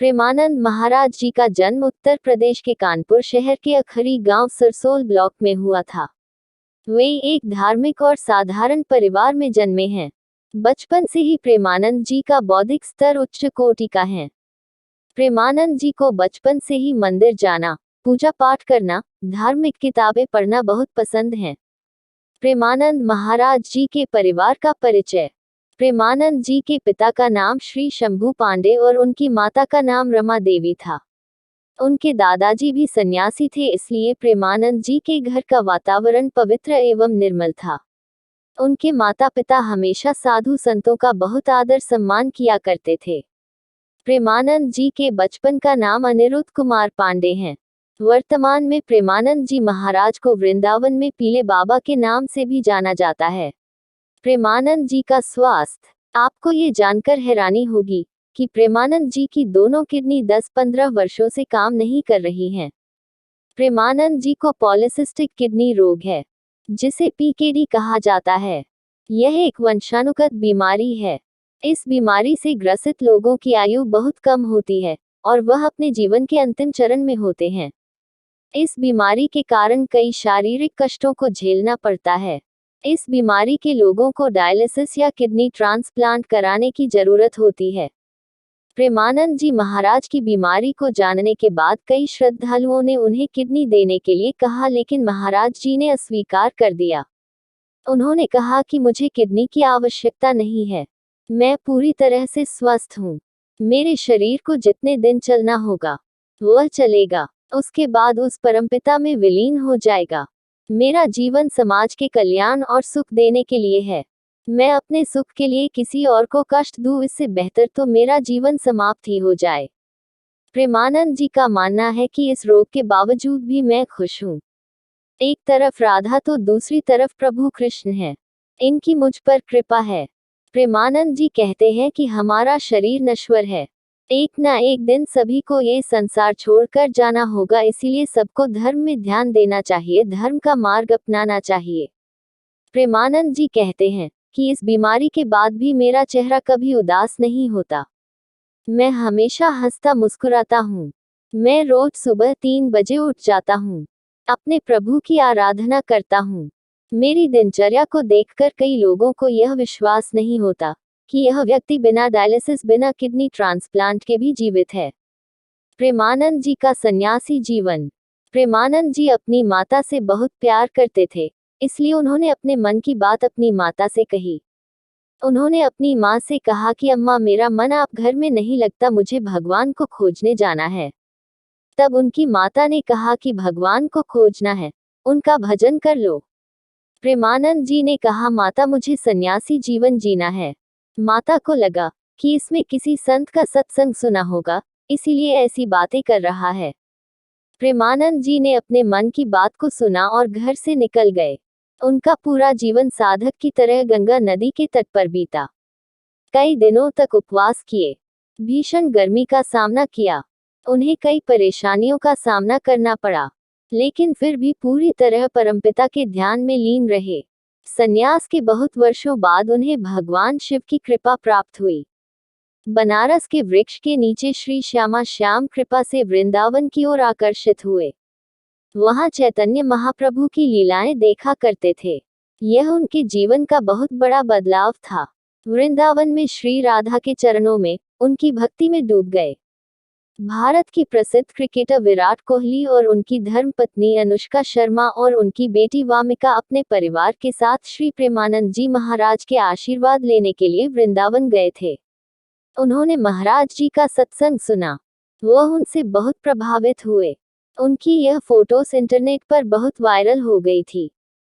प्रेमानंद महाराज जी का जन्म उत्तर प्रदेश के कानपुर शहर के अखरी गांव सरसोल ब्लॉक में हुआ था। वे एक धार्मिक और साधारण परिवार में जन्मे हैं। बचपन से ही प्रेमानंद जी का बौद्धिक स्तर उच्च कोटि का है। प्रेमानंद जी को बचपन से ही मंदिर जाना, पूजा पाठ करना, धार्मिक किताबें पढ़ना बहुत पसंद है। प्रेमानंद महाराज जी के परिवार का परिचय। प्रेमानंद जी के पिता का नाम श्री शंभू पांडे और उनकी माता का नाम रमा देवी था। उनके दादाजी भी सन्यासी थे, इसलिए प्रेमानंद जी के घर का वातावरण पवित्र एवं निर्मल था। उनके माता पिता हमेशा साधु संतों का बहुत आदर सम्मान किया करते थे। प्रेमानंद जी के बचपन का नाम अनिरुद्ध कुमार पांडे है। वर्तमान में प्रेमानंद जी महाराज को वृंदावन में पीले बाबा के नाम से भी जाना जाता है। प्रेमानंद जी का स्वास्थ्य। आपको ये जानकर हैरानी होगी कि प्रेमानंद जी की दोनों किडनी 10-15 वर्षों से काम नहीं कर रही हैं। प्रेमानंद जी को पॉलीसिस्टिक किडनी रोग है, जिसे पीकेडी कहा जाता है। यह एक वंशानुगत बीमारी है। इस बीमारी से ग्रसित लोगों की आयु बहुत कम होती है और वह अपने जीवन के अंतिम चरण में होते हैं। इस बीमारी के कारण कई शारीरिक कष्टों को झेलना पड़ता है। इस बीमारी के लोगों को डायलिसिस या किडनी ट्रांसप्लांट कराने की जरूरत होती है। प्रेमानंद जी महाराज की बीमारी को जानने के बाद कई श्रद्धालुओं ने उन्हें किडनी देने के लिए कहा, लेकिन महाराज जी ने अस्वीकार कर दिया। उन्होंने कहा कि मुझे किडनी की आवश्यकता नहीं है, मैं पूरी तरह से स्वस्थ हूँ। मेरे शरीर को जितने दिन चलना होगा वह चलेगा, उसके बाद उस परमपिता में विलीन हो जाएगा। मेरा जीवन समाज के कल्याण और सुख देने के लिए है। मैं अपने सुख के लिए किसी और को कष्ट दूं, इससे बेहतर तो मेरा जीवन समाप्त ही हो जाए। प्रेमानंद जी का मानना है कि इस रोग के बावजूद भी मैं खुश हूँ। एक तरफ राधा तो दूसरी तरफ प्रभु कृष्ण है। इनकी मुझ पर कृपा है। प्रेमानंद जी कहते हैं कि हमारा शरीर नश्वर है, एक ना एक दिन सभी को ये संसार छोड़कर जाना होगा, इसीलिए सबको धर्म में ध्यान देना चाहिए, धर्म का मार्ग अपनाना चाहिए। प्रेमानंद जी कहते हैं कि इस बीमारी के बाद भी मेरा चेहरा कभी उदास नहीं होता। मैं हमेशा हंसता मुस्कुराता हूँ। मैं रोज सुबह 3 बजे उठ जाता हूँ, अपने प्रभु की आराधना करता हूँ। मेरी दिनचर्या को देखकर कई लोगों को यह विश्वास नहीं होता कि यह व्यक्ति बिना डायलिसिस, बिना किडनी ट्रांसप्लांट के भी जीवित है। प्रेमानंद जी का सन्यासी जीवन। प्रेमानंद जी अपनी माता से बहुत प्यार करते थे, इसलिए उन्होंने अपने मन की बात अपनी माता से कही। उन्होंने अपनी माँ से कहा कि अम्मा, मेरा मन आप घर में नहीं लगता, मुझे भगवान को खोजने जाना है। तब उनकी माता ने कहा कि भगवान को खोजना है, उनका भजन कर लो। प्रेमानंद जी ने कहा, माता, मुझे सन्यासी जीवन जीना है। माता को लगा कि इसमें किसी संत का सत्संग सुना होगा, इसीलिए ऐसी बातें कर रहा है। प्रेमानंद जी ने अपने मन की बात को सुना और घर से निकल गए। उनका पूरा जीवन साधक की तरह गंगा नदी के तट पर बीता। कई दिनों तक उपवास किए, भीषण गर्मी का सामना किया। उन्हें कई परेशानियों का सामना करना पड़ा, लेकिन फिर भी पूरी तरह परमपिता के ध्यान में लीन रहे। संन्यास के बहुत वर्षों बाद उन्हें भगवान शिव की कृपा प्राप्त हुई। बनारस के वृक्ष के नीचे श्री श्यामा श्याम कृपा से वृंदावन की ओर आकर्षित हुए। वहां चैतन्य महाप्रभु की लीलाएं देखा करते थे। यह उनके जीवन का बहुत बड़ा बदलाव था। वृंदावन में श्री राधा के चरणों में, उनकी भक्ति में डूब गए। भारत की प्रसिद्ध क्रिकेटर विराट कोहली और उनकी धर्मपत्नी अनुष्का शर्मा और उनकी बेटी वामिका अपने परिवार के साथ श्री प्रेमानंद जी महाराज के आशीर्वाद लेने के लिए वृंदावन गए थे। उन्होंने महाराज जी का सत्संग सुना। वह उनसे बहुत प्रभावित हुए। उनकी यह फोटोस इंटरनेट पर बहुत वायरल हो गई थी।